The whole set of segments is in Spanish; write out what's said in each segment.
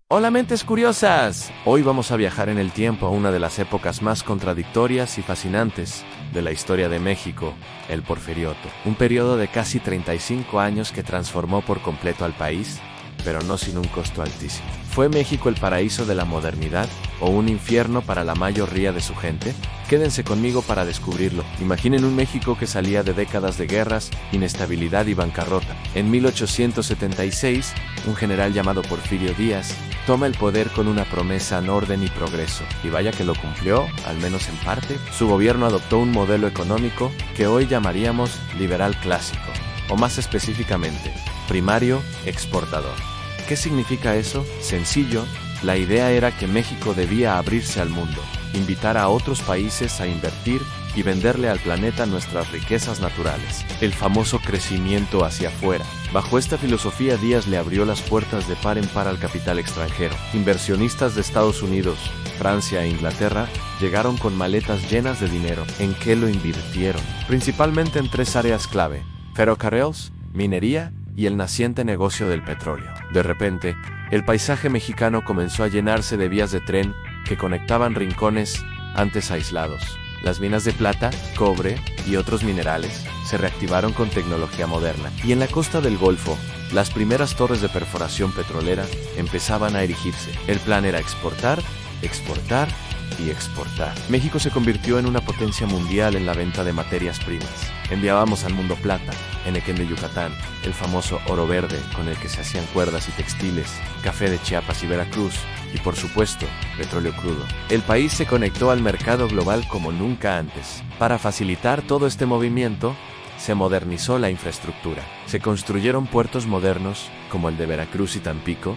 Hola mentes curiosas, hoy vamos a viajar en el tiempo a una de las épocas más contradictorias y fascinantes de la historia de México, el Porfiriato, un periodo de casi 35 años que transformó por completo al país, pero no sin un costo altísimo. ¿Fue México el paraíso de la modernidad o un infierno para la mayoría de su gente? Quédense conmigo para descubrirlo. Imaginen un México que salía de décadas de guerras, inestabilidad y bancarrota. En 1876, un general llamado Porfirio Díaz toma el poder con una promesa en orden y progreso, y vaya que lo cumplió, al menos en parte. Su gobierno adoptó un modelo económico que hoy llamaríamos liberal clásico, o más específicamente, primario exportador. ¿Qué significa eso? Sencillo, la idea era que México debía abrirse al mundo, invitar a otros países a invertir y venderle al planeta nuestras riquezas naturales. El famoso crecimiento hacia afuera. Bajo esta filosofía, Díaz le abrió las puertas de par en par al capital extranjero. Inversionistas de Estados Unidos, Francia e Inglaterra llegaron con maletas llenas de dinero. ¿En qué lo invirtieron? Principalmente en tres áreas clave: ferrocarriles, minería y el naciente negocio del petróleo. De repente, el paisaje mexicano comenzó a llenarse de vías de tren que conectaban rincones antes aislados. Las minas de plata, cobre y otros minerales se reactivaron con tecnología moderna. Y en la costa del Golfo, las primeras torres de perforación petrolera empezaban a erigirse. El plan era exportar, exportar y exportar. México se convirtió en una potencia mundial en la venta de materias primas. Enviábamos al mundo plata, enequén de Yucatán, el famoso oro verde con el que se hacían cuerdas y textiles, café de Chiapas y Veracruz, y por supuesto, petróleo crudo. El país se conectó al mercado global como nunca antes. Para facilitar todo este movimiento, se modernizó la infraestructura. Se construyeron puertos modernos, como el de Veracruz y Tampico.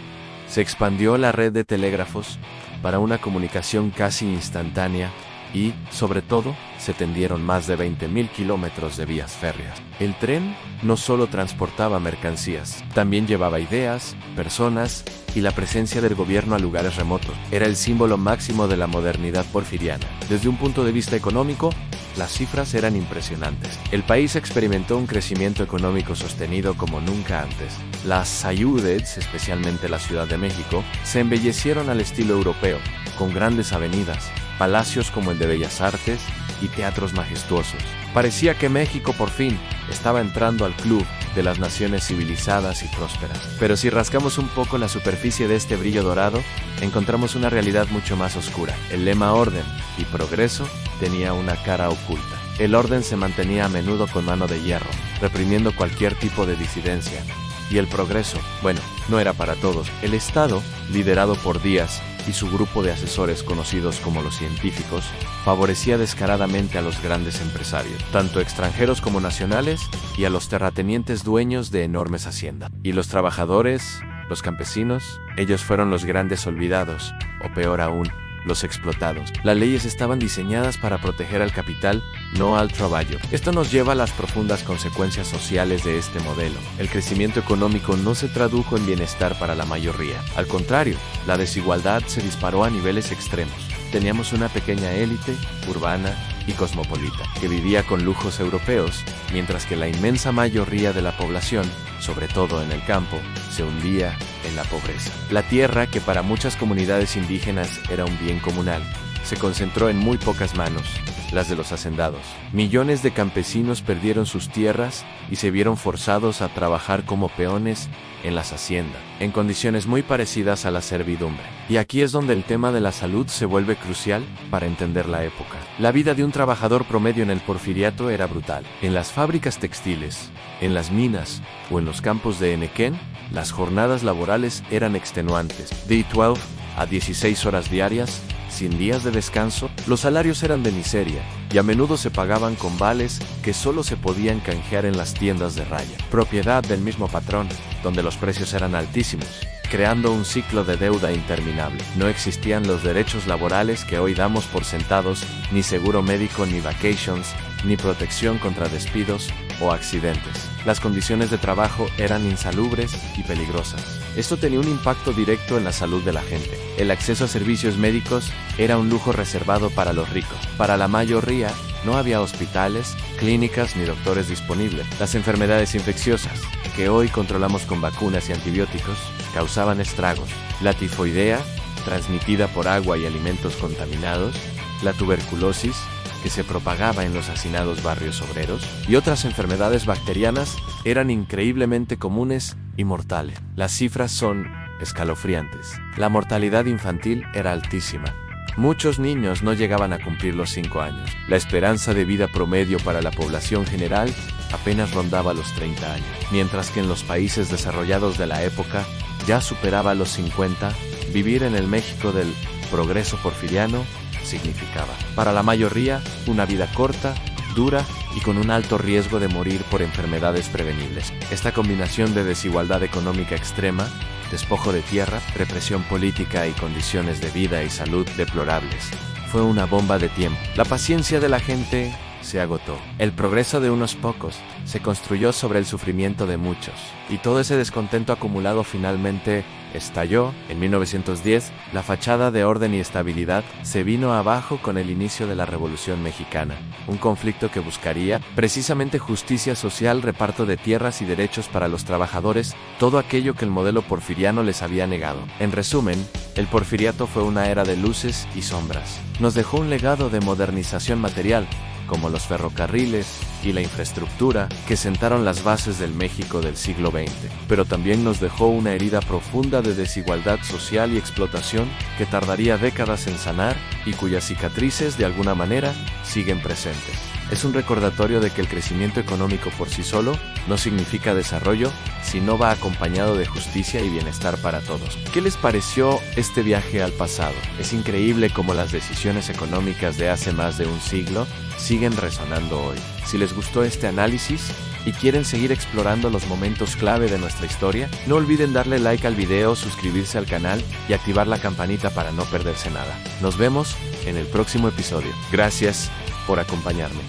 Se expandió la red de telégrafos para una comunicación casi instantánea y, sobre todo, se tendieron más de 20.000 kilómetros de vías férreas. El tren no solo transportaba mercancías, también llevaba ideas, personas y la presencia del gobierno a lugares remotos. Era el símbolo máximo de la modernidad porfiriana. Desde un punto de vista económico, las cifras eran impresionantes. El país experimentó un crecimiento económico sostenido como nunca antes. Las ciudades, especialmente la Ciudad de México, se embellecieron al estilo europeo, con grandes avenidas, palacios como el de Bellas Artes y teatros majestuosos. Parecía que México por fin estaba entrando al club de las naciones civilizadas y prósperas. Pero si rascamos un poco la superficie de este brillo dorado, encontramos una realidad mucho más oscura. El lema orden y progreso tenía una cara oculta. El orden se mantenía a menudo con mano de hierro, reprimiendo cualquier tipo de disidencia. Y el progreso, bueno, no era para todos. El Estado, liderado por Díaz y su grupo de asesores conocidos como los científicos, favorecía descaradamente a los grandes empresarios, tanto extranjeros como nacionales, y a los terratenientes dueños de enormes haciendas. Y los trabajadores, los campesinos, ellos fueron los grandes olvidados, o peor aún, los explotados. Las leyes estaban diseñadas para proteger al capital, no al trabajo. Esto nos lleva a las profundas consecuencias sociales de este modelo. El crecimiento económico no se tradujo en bienestar para la mayoría. Al contrario, la desigualdad se disparó a niveles extremos. Teníamos una pequeña élite, urbana y cosmopolita, que vivía con lujos europeos, mientras que la inmensa mayoría de la población, sobre todo en el campo, se hundía en la pobreza. La tierra, que para muchas comunidades indígenas era un bien comunal, se concentró en muy pocas manos, las de los hacendados. Millones de campesinos perdieron sus tierras y se vieron forzados a trabajar como peones en las haciendas, en condiciones muy parecidas a la servidumbre. Y aquí es donde el tema de la salud se vuelve crucial para entender la época. La vida de un trabajador promedio en el Porfiriato era brutal. En las fábricas textiles, en las minas o en los campos de enequén, las jornadas laborales eran extenuantes, de 12 a 16 horas diarias, sin días de descanso. Los salarios eran de miseria y a menudo se pagaban con vales que solo se podían canjear en las tiendas de raya, propiedad del mismo patrón, donde los precios eran altísimos, creando un ciclo de deuda interminable. No existían los derechos laborales que hoy damos por sentados, ni seguro médico, ni vacations, ni protección contra despidos o accidentes. Las condiciones de trabajo eran insalubres y peligrosas. Esto tenía un impacto directo en la salud de la gente. El acceso a servicios médicos era un lujo reservado para los ricos. Para la mayoría, no había hospitales, clínicas ni doctores disponibles. Las enfermedades infecciosas, que hoy controlamos con vacunas y antibióticos, causaban estragos. La tifoidea, transmitida por agua y alimentos contaminados, la tuberculosis, que se propagaba en los hacinados barrios obreros, y otras enfermedades bacterianas eran increíblemente comunes y mortales. Las cifras son escalofriantes. La mortalidad infantil era altísima. Muchos niños no llegaban a cumplir los 5 años. La esperanza de vida promedio para la población general apenas rondaba los 30 años, mientras que en los países desarrollados de la época ya superaba los 50. Vivir en el México del progreso porfiriano significaba, para la mayoría, una vida corta, dura y con un alto riesgo de morir por enfermedades prevenibles. Esta combinación de desigualdad económica extrema, despojo de tierra, represión política y condiciones de vida y salud deplorables, fue una bomba de tiempo. La paciencia de la gente se agotó. El progreso de unos pocos se construyó sobre el sufrimiento de muchos, y todo ese descontento acumulado finalmente estalló. En 1910, la fachada de orden y estabilidad se vino abajo con el inicio de la Revolución Mexicana, un conflicto que buscaría precisamente justicia social, reparto de tierras y derechos para los trabajadores, todo aquello que el modelo porfiriano les había negado. En resumen, el porfiriato fue una era de luces y sombras. Nos dejó un legado de modernización material, como los ferrocarriles y la infraestructura que sentaron las bases del México del siglo XX, pero también nos dejó una herida profunda de desigualdad social y explotación que tardaría décadas en sanar y cuyas cicatrices de alguna manera siguen presentes. Es un recordatorio de que el crecimiento económico por sí solo no significa desarrollo si no va acompañado de justicia y bienestar para todos. ¿Qué les pareció este viaje al pasado? Es increíble cómo las decisiones económicas de hace más de un siglo siguen resonando hoy. Si les gustó este análisis y quieren seguir explorando los momentos clave de nuestra historia, no olviden darle like al video, suscribirse al canal y activar la campanita para no perderse nada. Nos vemos en el próximo episodio. Gracias por acompañarme.